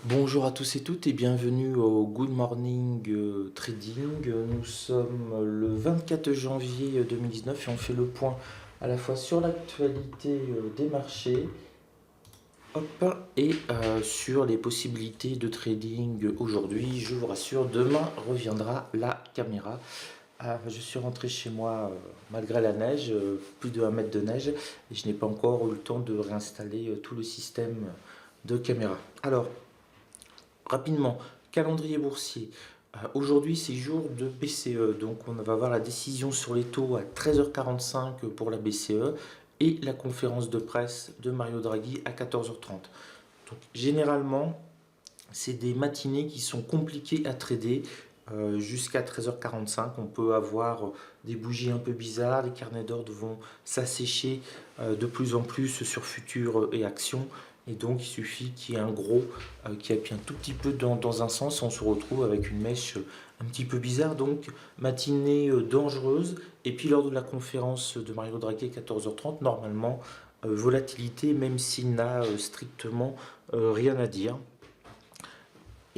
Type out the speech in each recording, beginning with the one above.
Bonjour à tous et toutes et bienvenue au Good Morning Trading. Nous sommes le 24 janvier 2019 et on fait le point à la fois sur l'actualité des marchés et sur les possibilités de trading aujourd'hui. Je vous rassure, demain reviendra la caméra. Je suis rentré chez moi malgré la neige, plus de 1 mètre de neige, et je n'ai pas encore eu le temps de réinstaller tout le système de caméra. Alors, rapidement, calendrier boursier. Aujourd'hui, c'est jour de BCE, donc on va avoir la décision sur les taux à 13h45 pour la BCE et la conférence de presse de Mario Draghi à 14h30. Donc, généralement, c'est des matinées qui sont compliquées à trader. Jusqu'à 13h45, on peut avoir des bougies un peu bizarres, les carnets d'ordre vont s'assécher de plus en plus sur futurs et actions, et donc il suffit qu'il y ait un gros qui appuie un tout petit peu dans un sens, on se retrouve avec une mèche un petit peu bizarre, donc matinée dangereuse. Et puis lors de la conférence de Mario Draghi à 14h30, normalement volatilité, même s'il n'a strictement rien à dire.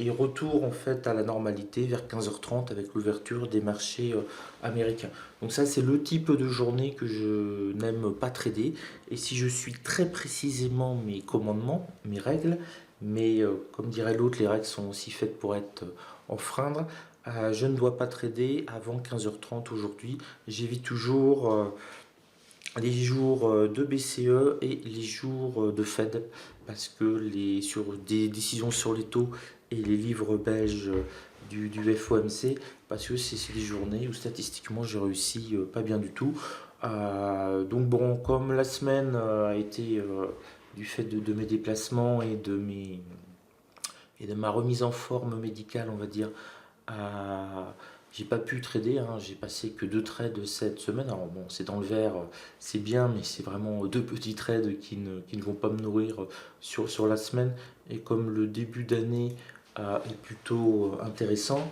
Et retour en fait à la normalité vers 15h30 avec l'ouverture des marchés américains. Donc ça, c'est le type de journée que je n'aime pas trader. Et si je suis très précisément mes commandements, mes règles, mais comme dirait l'autre, les règles sont aussi faites pour être enfreindre, je ne dois pas trader avant 15h30 aujourd'hui. J'évite toujours les jours de BCE et les jours de Fed, parce que sur des décisions sur les taux et les livres belges du FOMC, parce que c'est des journées où statistiquement j'ai réussi pas bien du tout. Donc bon, comme la semaine a été du fait de mes déplacements et de ma remise en forme médicale, on va dire, j'ai pas pu trader, hein. J'ai passé que 2 trades cette semaine. Alors bon, c'est dans le vert, c'est bien, mais c'est vraiment 2 petits trades qui ne vont pas me nourrir sur la semaine. Et comme le début d'année est plutôt intéressant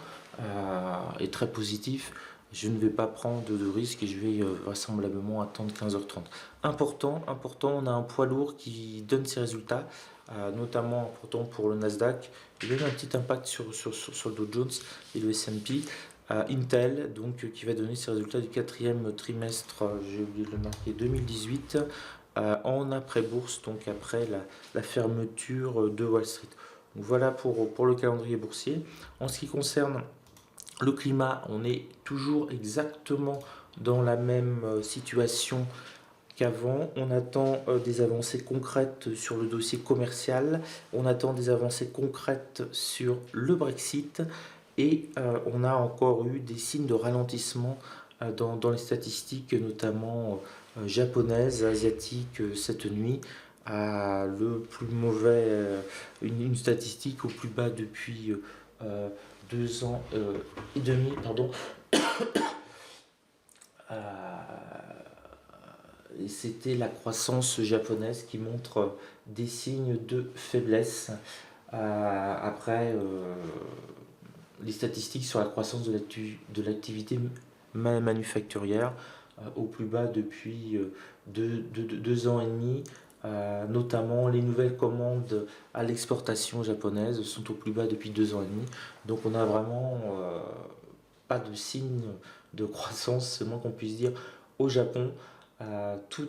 et très positif, je ne vais pas prendre de risques et je vais vraisemblablement attendre 15h30. Important, on a un poids lourd qui donne ses résultats, notamment important pour le Nasdaq. Il y a eu un petit impact sur le Dow Jones et le S&P. Intel, donc, qui va donner ses résultats du quatrième trimestre, j'ai oublié de le marquer, 2018, en après-bourse, donc après la fermeture de Wall Street. Donc voilà pour le calendrier boursier. En ce qui concerne le climat, on est toujours exactement dans la même situation qu'avant. On attend des avancées concrètes sur le dossier commercial, on attend des avancées concrètes sur le Brexit, et on a encore eu des signes de ralentissement dans les statistiques, notamment japonaises, asiatiques, cette nuit. Le plus mauvais, une statistique au plus bas depuis 2 ans et demi, pardon. Et c'était la croissance japonaise qui montre des signes de faiblesse. Après, les statistiques sur la croissance de l'activité manufacturière au plus bas depuis 2 ans et demi. Notamment les nouvelles commandes à l'exportation japonaise sont au plus bas depuis 2 ans et demi. Donc on a vraiment pas de signe de croissance, c'est le moins qu'on puisse dire, au Japon. Tout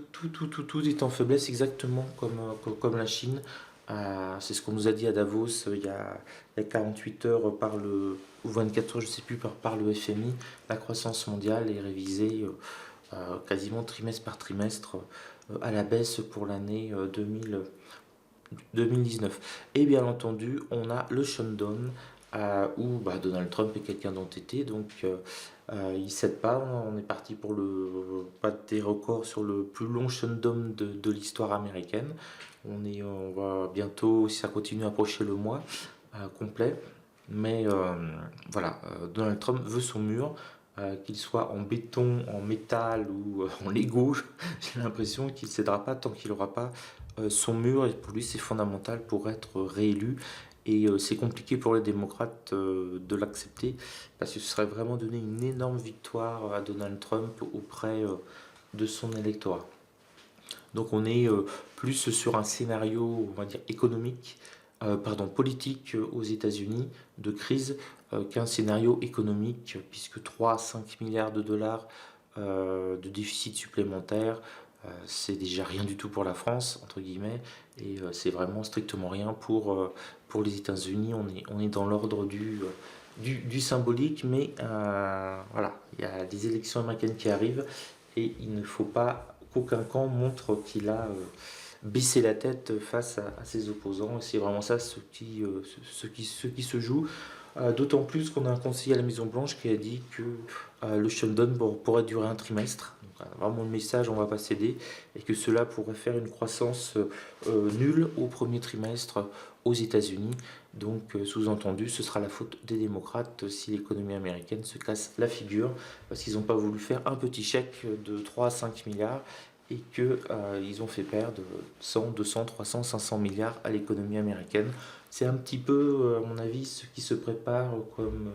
est en faiblesse, exactement comme la Chine. C'est ce qu'on nous a dit à Davos il y a 48 heures ou 24 heures, je ne sais plus, par le FMI. La croissance mondiale est révisée quasiment trimestre par trimestre à la baisse pour l'année 2019. Et bien entendu, on a le shutdown où Donald Trump est quelqu'un d'entêté, donc il ne cède pas. On est parti pour pas des records sur le plus long shutdown de l'histoire américaine. On va bientôt, si ça continue, approcher le mois complet. Mais voilà, Donald Trump veut son mur, qu'il soit en béton, en métal ou en Lego. J'ai l'impression qu'il ne cédera pas tant qu'il n'aura pas son mur, et pour lui c'est fondamental pour être réélu. Et c'est compliqué pour les démocrates de l'accepter, parce que ce serait vraiment donner une énorme victoire à Donald Trump auprès de son électorat. Donc on est plus sur un scénario, on va dire, économique, politique aux États-Unis de crise qu'un scénario économique, puisque 3 à 5 milliards de dollars de déficit supplémentaire, c'est déjà rien du tout pour la France, entre guillemets, et c'est vraiment strictement rien pour les États-Unis. On est dans l'ordre du symbolique, mais voilà, il y a des élections américaines qui arrivent et il ne faut pas qu'aucun camp montre qu'il a baissé la tête face à ses opposants. Et c'est vraiment ça ce qui se joue. D'autant plus qu'on a un conseiller à la Maison Blanche qui a dit que le shutdown pourrait durer un trimestre. Donc, vraiment le message, on ne va pas céder, et que cela pourrait faire une croissance nulle au premier trimestre aux États-Unis. Donc sous-entendu, ce sera la faute des démocrates si l'économie américaine se casse la figure, parce qu'ils n'ont pas voulu faire un petit chèque de 3 à 5 milliards et qu'ils ont fait perdre 100, 200, 300, 500 milliards à l'économie américaine. C'est un petit peu, à mon avis, ce qui se prépare comme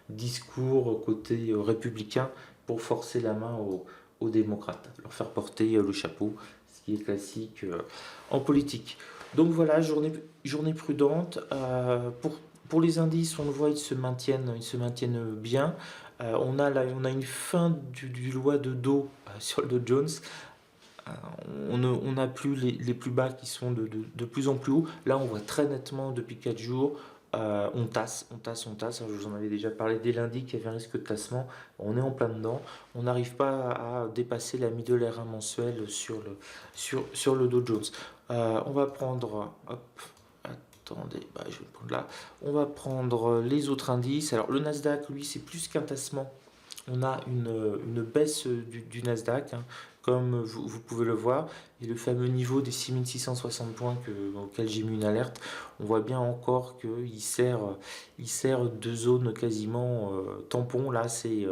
discours côté républicain pour forcer la main aux démocrates, leur faire porter le chapeau, ce qui est classique en politique. Donc voilà, journée prudente. Pour les indices, on le voit, ils se maintiennent bien. On a une fin du loi de dos sur le Dow Jones. On n'a plus les plus bas qui sont de plus en plus hauts. Là, on voit très nettement depuis 4 jours. On tasse, on tasse, on tasse. Je vous en avais déjà parlé dès lundi qu'il y avait un risque de tassement. On est en plein dedans. On n'arrive pas à dépasser la middle R1 mensuelle sur le Dow Jones. On va prendre. Hop, attendez, je vais le prendre là. On va prendre les autres indices. Alors, le Nasdaq, lui, c'est plus qu'un tassement. On a une baisse du Nasdaq, hein, comme vous pouvez le voir, et le fameux niveau des 6660 points auquel j'ai mis une alerte, on voit bien encore il sert de zone quasiment tampon. Là, c'est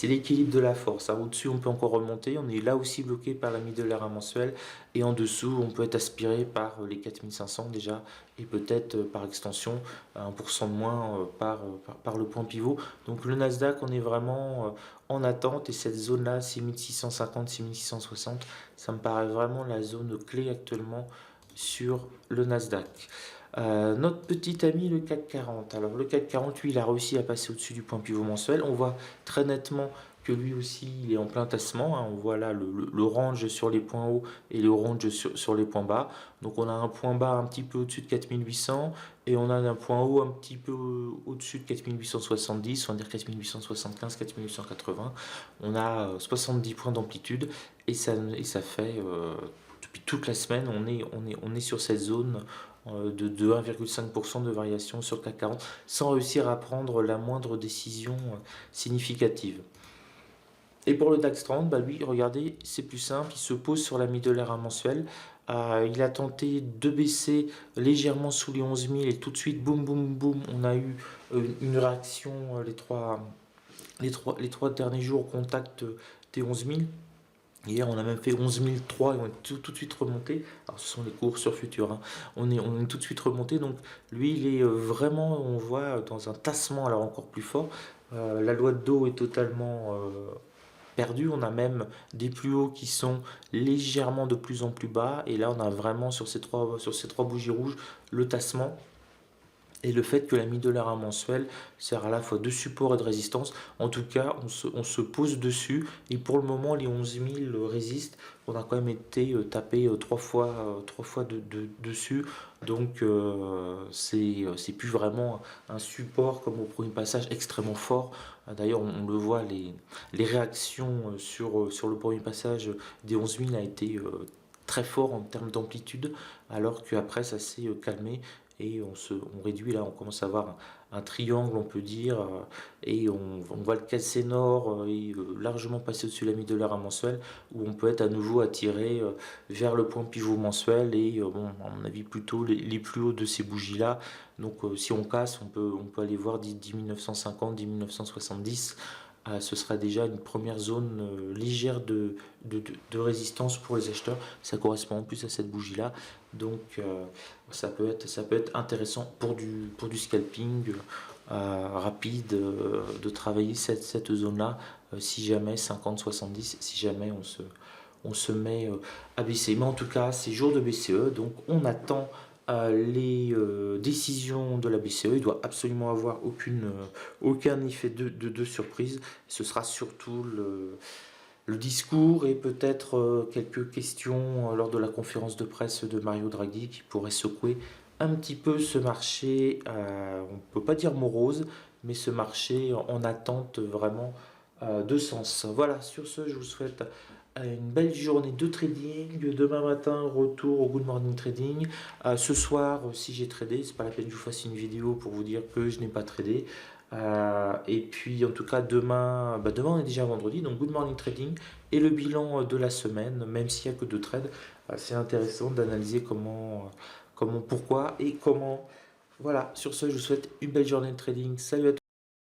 l'équilibre de la force, hein. Au-dessus, on peut encore remonter, on est là aussi bloqué par la middle R1 mensuelle, et en dessous, on peut être aspiré par les 4500 déjà, et peut-être par extension 1% de moins par le point pivot. Donc le Nasdaq, on est vraiment en attente, et cette zone-là, 6650, 6660, ça me paraît vraiment la zone clé actuellement sur le Nasdaq. Notre petit ami le CAC 40. Alors le CAC 40, lui, il a réussi à passer au-dessus du point pivot mensuel. On voit très nettement que lui aussi, il est en plein tassement, hein. On voit là le range sur les points hauts et le range sur les points bas. Donc on a un point bas un petit peu au-dessus de 4800 et on a un point haut un petit peu au-dessus de 4870, on va dire 4875, 4880. On a 70 points d'amplitude et ça fait depuis toute la semaine, on est sur cette zone de 1,5% de variation sur le CAC 40 sans réussir à prendre la moindre décision significative. Et pour le DAX 30, lui, regardez, c'est plus simple, il se pose sur la middle R1 mensuelle. Il a tenté de baisser légèrement sous les 11 000 et tout de suite, boum, boum, boum, on a eu une réaction les trois derniers jours au contact des 11 000. Hier, on a même fait 11 003 et on est tout de suite remonté. Alors, ce sont les cours sur futur, hein. On est tout de suite remonté. Donc, lui, il est vraiment, on voit, dans un tassement alors encore plus fort. La loi de dos est totalement perdu. On a même des plus hauts qui sont légèrement de plus en plus bas. Et là, on a vraiment sur ces trois bougies rouges le tassement. Et le fait que la middle R1 mensuelle sert à la fois de support et de résistance. En tout cas, on se pose dessus. Et pour le moment, les 11 000 résistent. On a quand même été tapé trois fois dessus. Donc, c'est plus vraiment un support comme au premier passage extrêmement fort. D'ailleurs, on le voit, les réactions sur le premier passage des 11 000 a été très fort en termes d'amplitude, alors qu'après ça s'est calmé et on réduit. Là on commence à avoir un triangle, on peut dire, et on voit le cassé nord et largement passer au-dessus de la middle R1 mensuel, où on peut être à nouveau attiré vers le point pivot mensuel et bon, à mon avis plutôt les plus hauts de ces bougies là. Donc si on casse, on peut aller voir 10 950, 10 970. Ce sera déjà une première zone légère de résistance pour les acheteurs. Ça correspond en plus à cette bougie-là. Donc ça peut être intéressant pour du scalping rapide de travailler cette zone-là si jamais 50-70, si jamais on se met à baisser. Mais en tout cas, c'est jour de BCE, donc on attend les décisions de la BCE. Il doit absolument avoir aucun effet de surprise. Ce sera surtout le discours et peut-être quelques questions lors de la conférence de presse de Mario Draghi qui pourrait secouer un petit peu ce marché, on ne peut pas dire morose, mais ce marché en attente vraiment de sens. Voilà, sur ce, je vous souhaite une belle journée de trading. Demain matin, retour au Good Morning Trading. Ce soir, si j'ai tradé, c'est pas la peine que je vous fasse une vidéo pour vous dire que je n'ai pas tradé. Et puis en tout cas demain, demain on est déjà vendredi, donc Good Morning Trading et le bilan de la semaine, même s'il n'y a que deux trades, c'est intéressant d'analyser pourquoi et comment. Voilà, sur ce je vous souhaite une belle journée de trading, salut à tous.